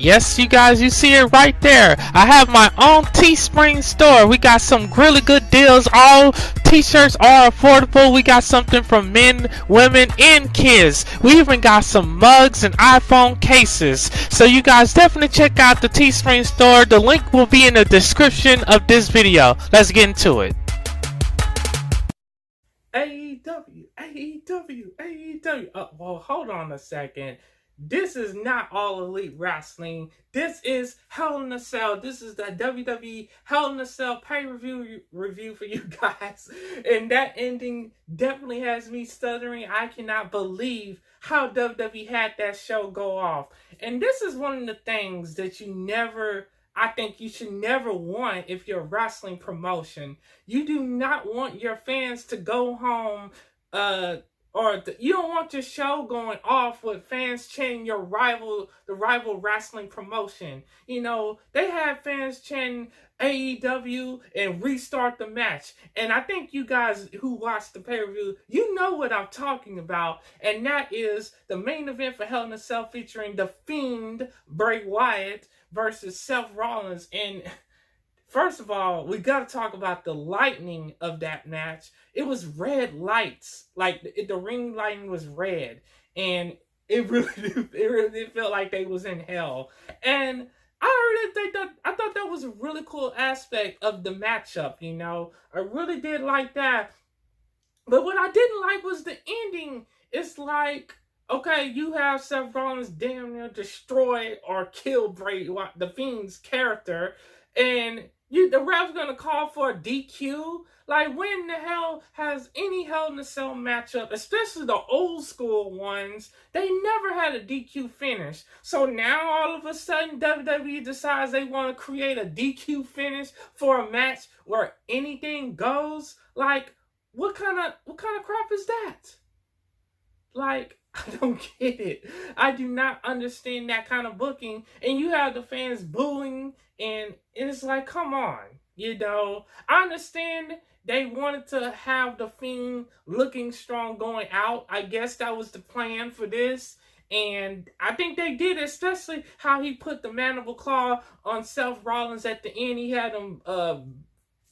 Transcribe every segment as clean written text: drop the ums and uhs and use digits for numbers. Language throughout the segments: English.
Yes, you guys, you see it right there. I have my own Teespring store. We got some really good deals. All t-shirts are affordable. We got something from men, women, and kids. We even got some mugs and iPhone cases. So you guys definitely check out the Teespring store. The link will be in the description of this video. Let's get into it. AEW. Oh, well, hold on a second. This is not All Elite Wrestling. This is Hell in a Cell. This is the WWE Hell in a Cell pay-per-view review for you guys. And that ending definitely has me stuttering. I cannot believe how WWE had that show go off. And this is one of the things that I think you should never want if you're a wrestling promotion. You do not want your fans to go home, you don't want your show going off with fans chanting the rival wrestling promotion. You know, they have fans chanting AEW and restart the match. And I think you guys who watched the pay-per-view, you know what I'm talking about. And that is the main event for Hell in a Cell featuring the Fiend, Bray Wyatt, versus Seth Rollins. And first of all, we got to talk about the lighting of that match. It was red lights. Like, the ring lighting was red. And it really felt like they was in hell. And I thought that was a really cool aspect of the matchup, you know. I really did like that. But what I didn't like was the ending. It's like, okay, you have Seth Rollins damn near destroy or kill Bray, the Fiend's character, and the ref's gonna call for a DQ. Like, when the hell has any Hell in a Cell matchup, especially the old school ones, they never had a DQ finish. So now all of a sudden WWE decides they want to create a DQ finish for a match where anything goes. Like, what kind of crap is that? Like, I don't get it. I do not understand that kind of booking. And you have the fans booing, and it's like, come on. You know, I understand they wanted to have the Fiend looking strong going out. I guess that was the plan for this. And I think they did, especially how he put the mandible claw on Seth Rollins at the end. He had him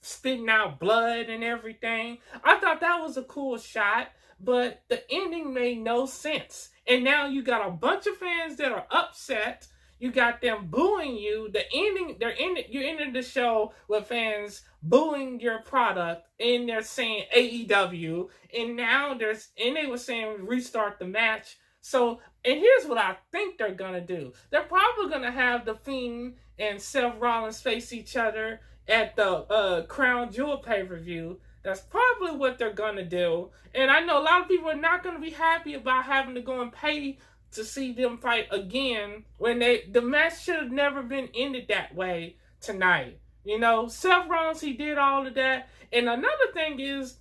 spitting out blood and everything. I thought that was a cool shot. But the ending made no sense. And now you got a bunch of fans that are upset. You got them booing you. You ended the show with fans booing your product, and they're saying AEW. And now they were saying restart the match. So, and here's what I think they're gonna do. They're probably gonna have the Fiend and Seth Rollins face each other at the Crown Jewel pay-per-view. That's probably what they're going to do. And I know a lot of people are not going to be happy about having to go and pay to see them fight again when the match should have never been ended that way tonight. You know, Seth Rollins, he did all of that. And another thing is,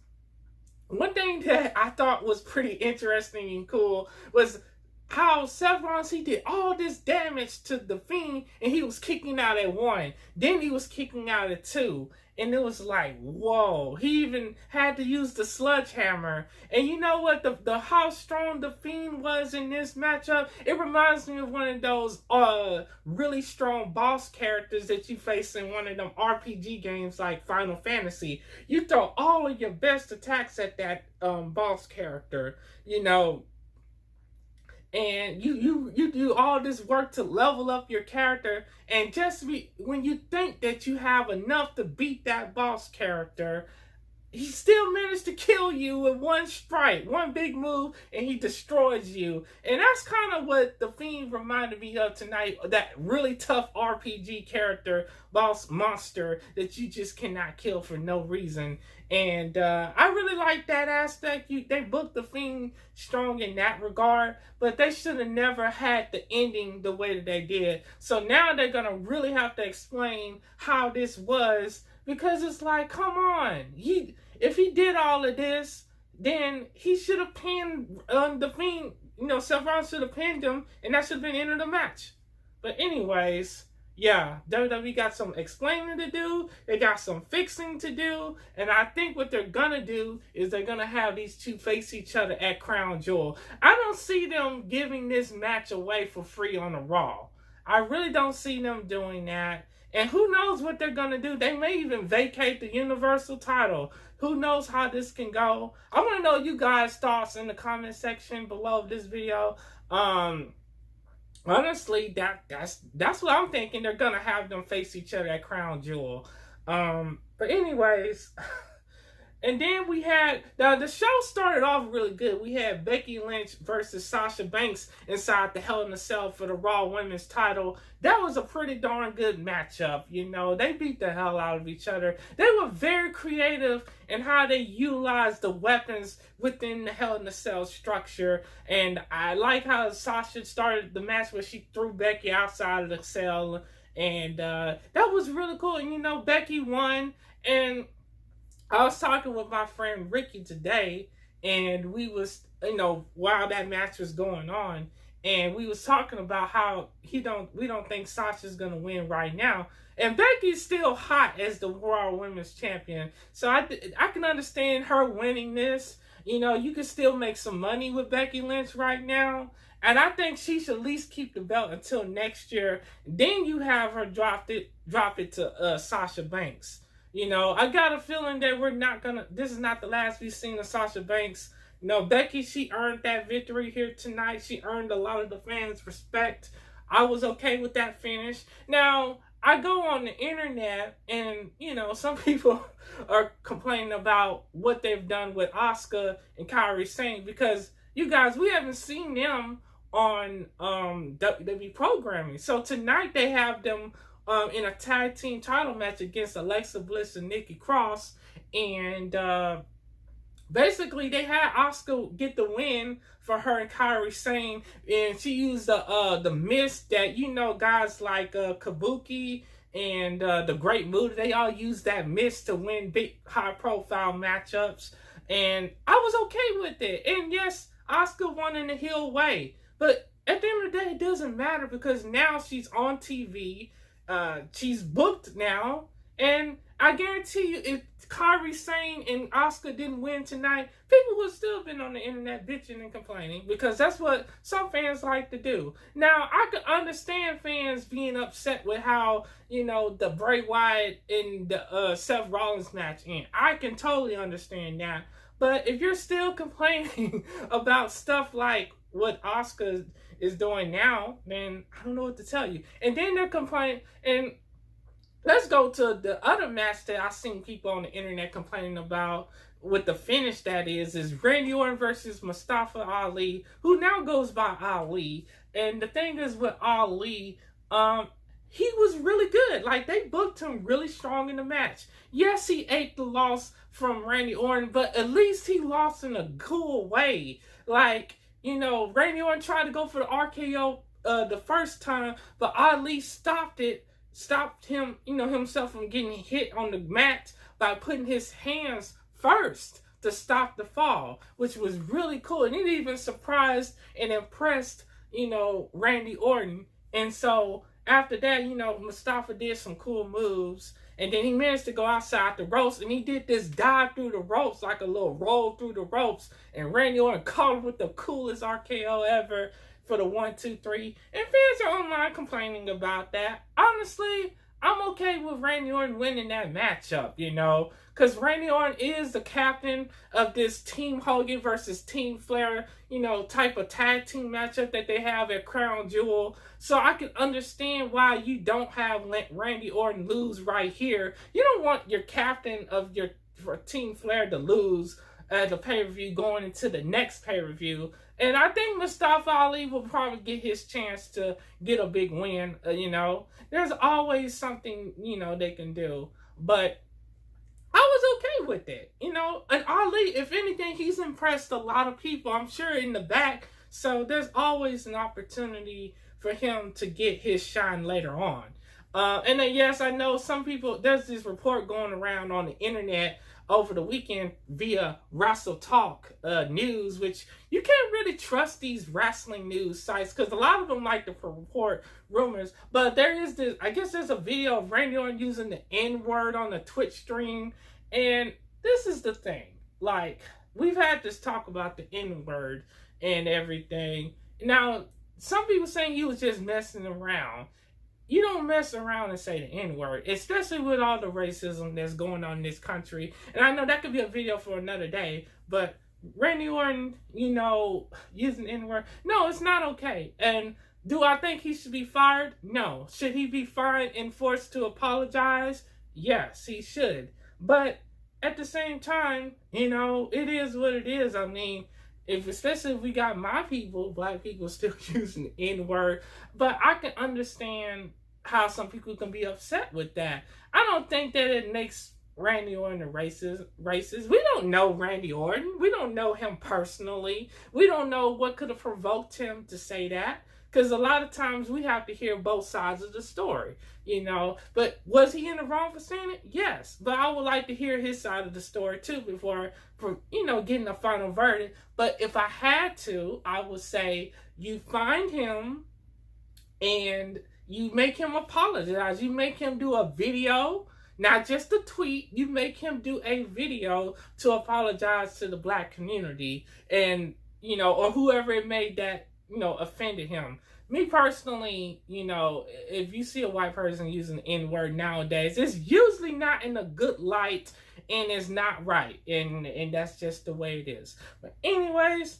one thing that I thought was pretty interesting and cool was how Seth Rollins, he did all this damage to the Fiend, and he was kicking out at 1. Then he was kicking out at 2. And it was like, whoa. He even had to use the sledgehammer. And you know what? The how strong the Fiend was in this matchup, it reminds me of one of those really strong boss characters that you face in one of them RPG games like Final Fantasy. You throw all of your best attacks at that boss character, you know. And you do all this work to level up your character, and when you think that you have enough to beat that boss character, he still managed to kill you with one strike, one big move, and he destroys you. And that's kind of what the Fiend reminded me of tonight, that really tough RPG character, boss monster, that you just cannot kill for no reason. And I really like that aspect. They booked the Fiend strong in that regard, but they should have never had the ending the way that they did. So now they're going to really have to explain how this was, because it's like, come on. If he did all of this, then he should have pinned the Fiend. You know, Seth Rollins should have pinned him, and that should have been the end of the match. But anyways, yeah, WWE got some explaining to do. They got some fixing to do. And I think what they're going to do is they're going to have these two face each other at Crown Jewel. I don't see them giving this match away for free on a Raw. I really don't see them doing that. And who knows what they're going to do? They may even vacate the Universal title. Who knows how this can go? I want to know you guys' thoughts in the comment section below this video. Honestly, that's what I'm thinking. They're going to have them face each other at Crown Jewel. But anyways... And then we had, now the show started off really good. We had Becky Lynch versus Sasha Banks inside the Hell in a Cell for the Raw Women's title. That was a pretty darn good matchup, you know. They beat the hell out of each other. They were very creative in how they utilized the weapons within the Hell in a Cell structure. And I like how Sasha started the match where she threw Becky outside of the cell. And that was really cool. And, you know, Becky won. And I was talking with my friend Ricky today, and we was, you know, while that match was going on, and we was talking about how we don't think Sasha's gonna win right now, and Becky's still hot as the Raw Women's Champion, so I can understand her winning this. You know, you can still make some money with Becky Lynch right now, and I think she should at least keep the belt until next year. Then you have her drop it to Sasha Banks. You know, I got a feeling that this is not the last we've seen of Sasha Banks. You know, Becky, she earned that victory here tonight. She earned a lot of the fans' respect. I was okay with that finish. Now, I go on the internet and, you know, some people are complaining about what they've done with Asuka and Kairi Sane because, you guys, we haven't seen them on WWE programming. So tonight they have them in a tag team title match against Alexa Bliss and Nicki Cross, and basically they had Asuka get the win for her and Kairi Sane, and she used the mist that, you know, guys like Kabuki and the Great Muta, they all use that mist to win big high profile matchups, and I was okay with it. And yes, Asuka won in the heel way, but at the end of the day, it doesn't matter because now she's on TV. She's booked now, and I guarantee you, if Kairi Sane and Asuka didn't win tonight, people would still been on the internet bitching and complaining because that's what some fans like to do. Now, I could understand fans being upset with how, you know, the Bray Wyatt and the Seth Rollins match ended. I can totally understand that, but if you're still complaining about stuff like what Asuka is doing now, then I don't know what to tell you. And then they're complaining, and let's go to the other match that I've seen people on the internet complaining about with the finish that is Randy Orton versus Mustafa Ali, who now goes by Ali. And the thing is with Ali, he was really good. Like, they booked him really strong in the match. Yes, he ate the loss from Randy Orton, but at least he lost in a cool way. Like, you know, Randy Orton tried to go for the RKO the first time, but Ali stopped him, you know, himself from getting hit on the mat by putting his hands first to stop the fall, which was really cool. And it even surprised and impressed, you know, Randy Orton. And so after that, you know, Mustafa did some cool moves. And then he managed to go outside the ropes, and he did this dive through the ropes, like a little roll through the ropes. And Randy Orton caught him with the coolest RKO ever for the 1, 2, 3. And fans are online complaining about that. Honestly, I'm okay with Randy Orton winning that matchup, you know, because Randy Orton is the captain of this Team Hogan versus Team Flair, you know, type of tag team matchup that they have at Crown Jewel. So I can understand why you don't have Randy Orton lose right here. You don't want your captain of your Team Flair to lose at the pay-per-view going into the next pay-per-view. And I think Mustafa Ali will probably get his chance to get a big win, you know. There's always something, you know, they can do. But I was okay with it, you know. And Ali, if anything, he's impressed a lot of people, I'm sure, in the back. So there's always an opportunity for him to get his shine later on. And then, yes, I know some people, there's this report going around on the internet over the weekend via Wrestle Talk News, which you can't really trust these wrestling news sites because a lot of them like to report rumors. But there is this, I guess there's a video of Randy Orton using the N-word on the Twitch stream. And this is the thing. Like, we've had this talk about the N-word and everything. Now, some people saying he was just messing around. you don't mess around and say the N-word, especially with all the racism that's going on in this country. And I know that could be a video for another day, but Randy Orton, you know, using the N-word, no, it's not okay. And do I think he should be fired? No. Should he be fined and forced to apologize? Yes, he should. But at the same time, you know, it is what it is. I mean, especially if we got my people, black people, still using the N-word. But I can understand how some people can be upset with that. I don't think that it makes Randy Orton a racist. We don't know Randy Orton. We don't know him personally. We don't know what could have provoked him to say that. Because a lot of times we have to hear both sides of the story, you know. But was he in the wrong for saying it? Yes. But I would like to hear his side of the story too before, you know, getting a final verdict. But if I had to, I would say you find him and you make him apologize. You make him do a video, not just a tweet. You make him do a video to apologize to the black community and, you know, or whoever it made that, you know, offended him. Me personally, you know, if you see a white person using the N-word nowadays, it's usually not in a good light and it's not right. And that's just the way it is. But anyways,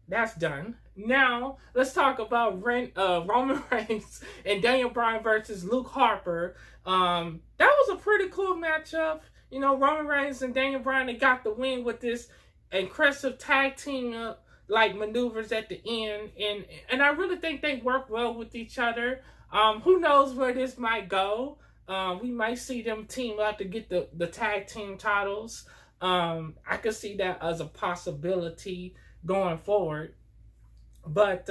that's done. Now, let's talk about Roman Reigns and Daniel Bryan versus Luke Harper. That was a pretty cool matchup. You know, Roman Reigns and Daniel Bryan, they got the win with this impressive tag team like maneuvers at the end, and I really think they work well with each other. Who knows where this might go? We might see them team up to get the tag team titles. I could see that as a possibility going forward. But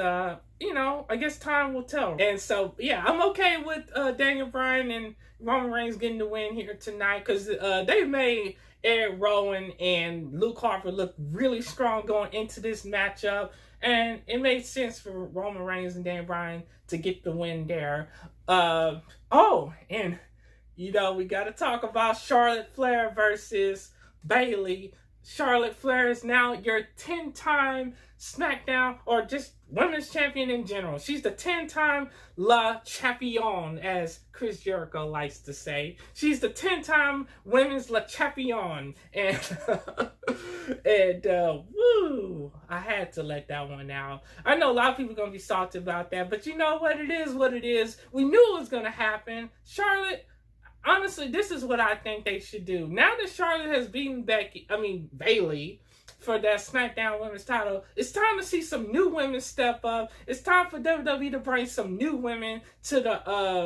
you know, I guess time will tell. And so yeah, I'm okay with Daniel Bryan and Roman Reigns getting the win here tonight, because they made Eric Rowan and Luke Harper look really strong going into this matchup, and it made sense for Roman Reigns and Daniel Bryan to get the win there. Oh, and you know, we got to talk about Charlotte Flair versus Bayley. Charlotte Flair is now your 10-time SmackDown, or just women's champion in general. She's the 10-time La Champion, as Chris Jericho likes to say. She's the 10-time women's La Champion. And, woo, I had to let that one out. I know a lot of people are going to be salty about that, but you know what? It is what it is. We knew it was going to happen. Charlotte, honestly, this is what I think they should do. Now that Charlotte has beaten Bayley for that SmackDown Women's title, it's time to see some new women step up. It's time for WWE to bring some new women to the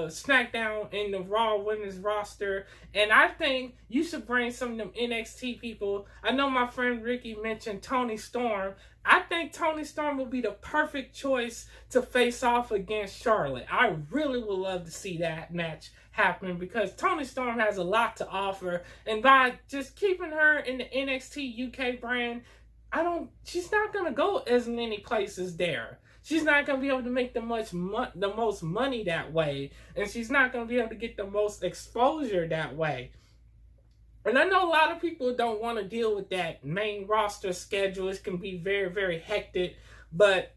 SmackDown and the Raw Women's roster. And I think you should bring some of them NXT people. I know my friend Ricky mentioned Toni Storm. I think Toni Storm will be the perfect choice to face off against Charlotte. I really would love to see that match happen, because Toni Storm has a lot to offer, and by just keeping her in the NXT UK brand, she's not going to go as many places there. She's not going to be able to make the most money that way, and she's not going to be able to get the most exposure that way. And I know a lot of people don't want to deal with that main roster schedule. It can be very, very hectic, but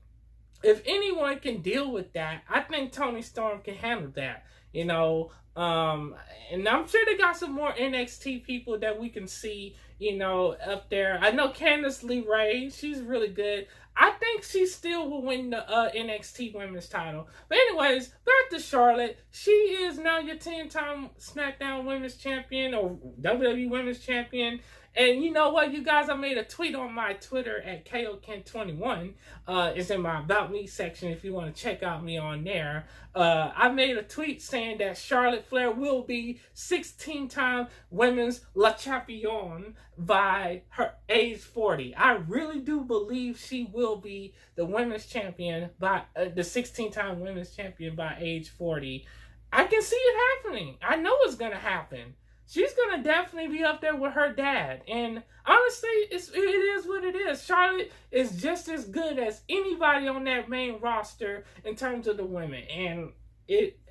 if anyone can deal with that, I think Toni Storm can handle that, you know. And I'm sure they got some more NXT people that we can see, you know, up there. I know Candice LeRae, she's really good. I think she still will win the NXT Women's title. But anyways, back to Charlotte. She is now your 10-time SmackDown Women's Champion, or WWE Women's Champion. And you know what, you guys? I made a tweet on my Twitter at KOKen21. It's in my About Me section if you want to check out me on there. I made a tweet saying that Charlotte Flair will be 16-time Women's La Champion by her age 40. I really do believe she will be the Women's Champion by the 16-time Women's Champion by age 40. I can see it happening. I know it's going to happen. She's going to definitely be up there with her dad. And honestly, it is what it is. Charlotte is just as good as anybody on that main roster in terms of the women. And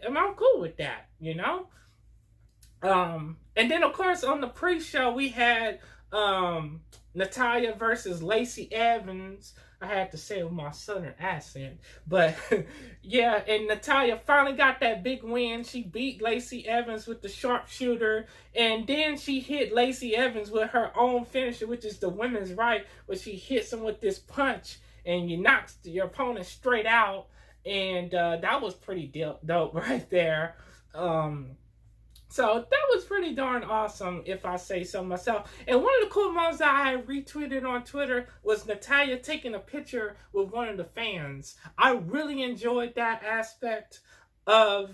I'm cool with that, you know? And then, of course, on the pre-show, we had Natalya versus Lacey Evans. I had to say it with my southern accent. But yeah, and Natalya finally got that big win. She beat Lacey Evans with the sharpshooter, and then she hit Lacey Evans with her own finisher, which is the women's right, where she hits him with this punch and you knock your opponent straight out. And that was pretty dope right there. So that was pretty darn awesome, if I say so myself. And one of the cool moments that I retweeted on Twitter was Natalya taking a picture with one of the fans. I really enjoyed that aspect of,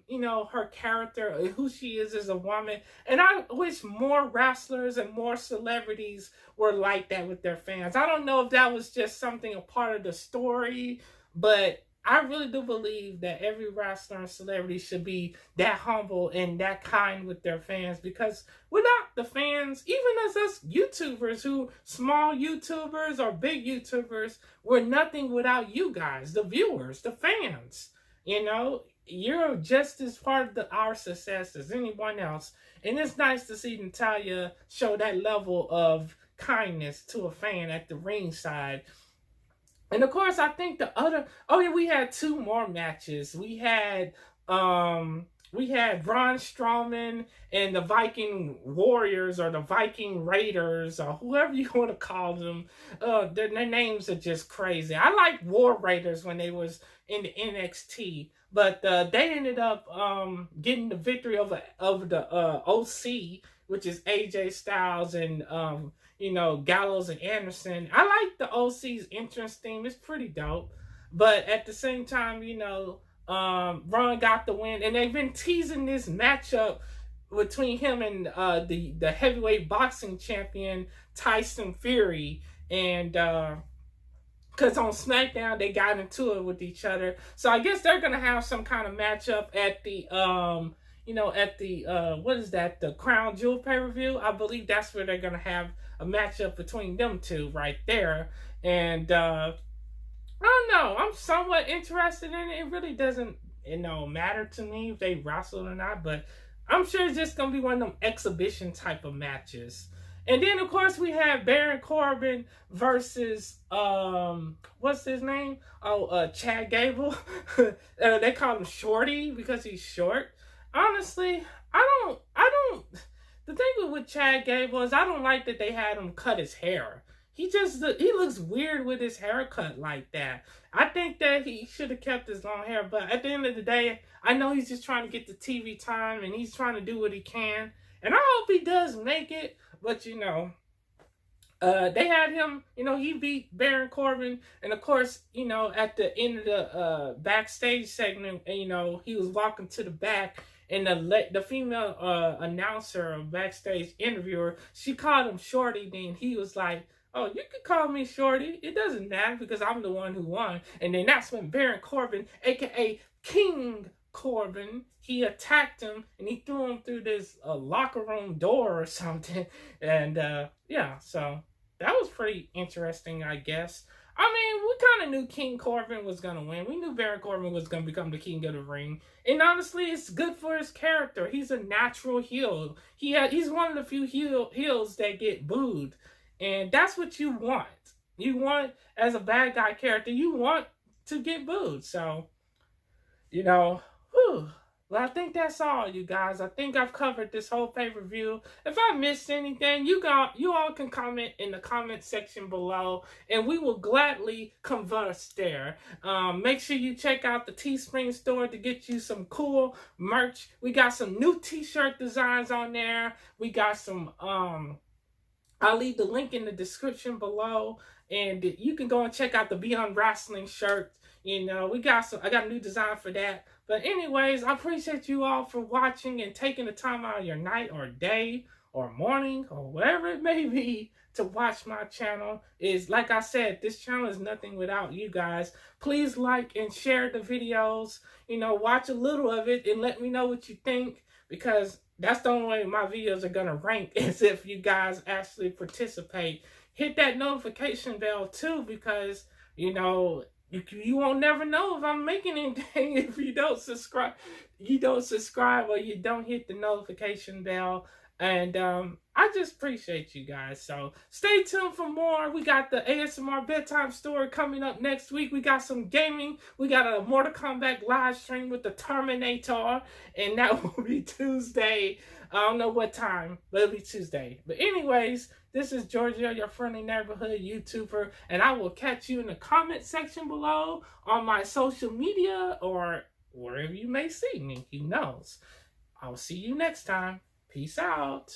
you know, her character, who she is as a woman. And I wish more wrestlers and more celebrities were like that with their fans. I don't know if that was just something, a part of the story, but I really do believe that every wrestler and celebrity should be that humble and that kind with their fans, because without the fans, even as us YouTubers, who small YouTubers or big YouTubers, we're nothing without you guys, the viewers, the fans. You know, you're just as part of our success as anyone else. And it's nice to see Natalya show that level of kindness to a fan at the ringside. And of course, I think the other, oh yeah, we had two more matches. We had Braun Strowman and the Viking Warriors, or the Viking Raiders, or whoever you want to call them. Their names are just crazy. I like War Raiders when they was in the NXT, but they ended up getting the victory over the OC, which is AJ Styles and you know, Gallows and Anderson. I like the OC's entrance theme. It's pretty dope. But at the same time, you know, Braun got the win. And they've been teasing this matchup between him and the heavyweight boxing champion, Tyson Fury. And because on SmackDown, they got into it with each other. So I guess they're going to have some kind of matchup at the you know, at the, what is that, the Crown Jewel pay-per-view? I believe that's where they're going to have a matchup between them two right there. And, I don't know, I'm somewhat interested in it. It really doesn't, you know, matter to me if they wrestle or not, but I'm sure it's just going to be one of them exhibition type of matches. And then, of course, we have Baron Corbin versus, what's his name? Oh, Chad Gable. They call him Shorty because he's short. Honestly, the thing with Chad Gable is I don't like that they had him cut his hair. He looks weird with his haircut like that. I think that he should have kept his long hair, but at the end of the day, I know he's just trying to get the TV time and he's trying to do what he can. And I hope he does make it, but you know, they had him, you know, he beat Baron Corbin, and of course, you know, at the end of the backstage segment, you know, he was walking to the back, and the female announcer or backstage interviewer, she called him Shorty. Then he was like, "Oh, you can call me Shorty. It doesn't matter because I'm the one who won." And then that's when Baron Corbin, aka King Corbin, he attacked him and he threw him through this locker room door or something. And yeah, so that was pretty interesting, I guess. I mean, we kind of knew King Corbin was going to win. We knew Baron Corbin was going to become the king of the ring. And honestly, it's good for his character. He's a natural heel. He's one of the few heels that get booed. And that's what you want. You want, as a bad guy character, you want to get booed. So, you know, whew. Well, I think that's all, you guys. I think I've covered this whole pay-per-view. If I missed anything, you all can comment in the comment section below, and we will gladly converse there. Make sure you check out the Teespring store to get you some cool merch. We got some new t-shirt designs on there. We got some, I'll leave the link in the description below, and you can go and check out the Beyond Wrestling shirt. You know, I got a new design for that. But anyways, I appreciate you all for watching and taking the time out of your night or day or morning or whatever it may be to watch my channel. Is like I said, this channel is nothing without you guys. Please like and share the videos. You know, watch a little of it and let me know what you think, because that's the only way my videos are going to rank, is if you guys actually participate. Hit that notification bell too, because, you know, you won't never know if I'm making anything if you don't subscribe. You don't subscribe or you don't hit the notification bell. And I just appreciate you guys. So stay tuned for more. We got the ASMR bedtime story coming up next week. We got some gaming. We got a Mortal Kombat live stream with the Terminator. And that will be Tuesday. I don't know what time, but it'll be Tuesday. But anyways, this is Giorgio, your friendly neighborhood YouTuber. And I will catch you in the comment section below on my social media or wherever you may see me. Who knows? I'll see you next time. Peace out.